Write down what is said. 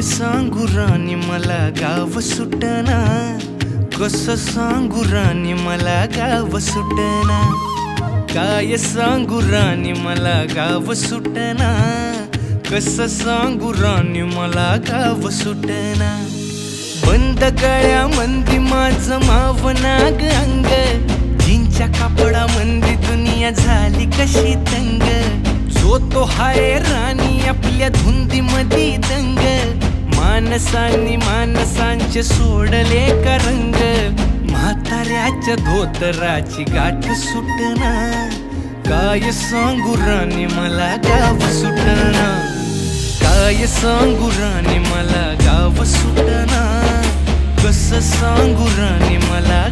सांगू राणी मला गाव सुटना, कसं सांगू राणी मला गाव सुटना, काय सांगू राणी मला गाव सुटना, कसं सांगू राणी मला गाव सुटना। बंद गळ्यामंदी माझं मावनाग अंग, जीनच्या कापडामंदी दुनिया झाली कशी तंग, जो तो हाय राणी आपल्या धुंदीमधी दंग, माणसांनी माणसांचे सोडले का रंग, म्हाताऱ्याच्या धोतराची गाठ सुटना, काय सांगू राणी मला गाव सुटना, काय सांगू राणी मला गाव सुटना, कसं सांगू राणी मला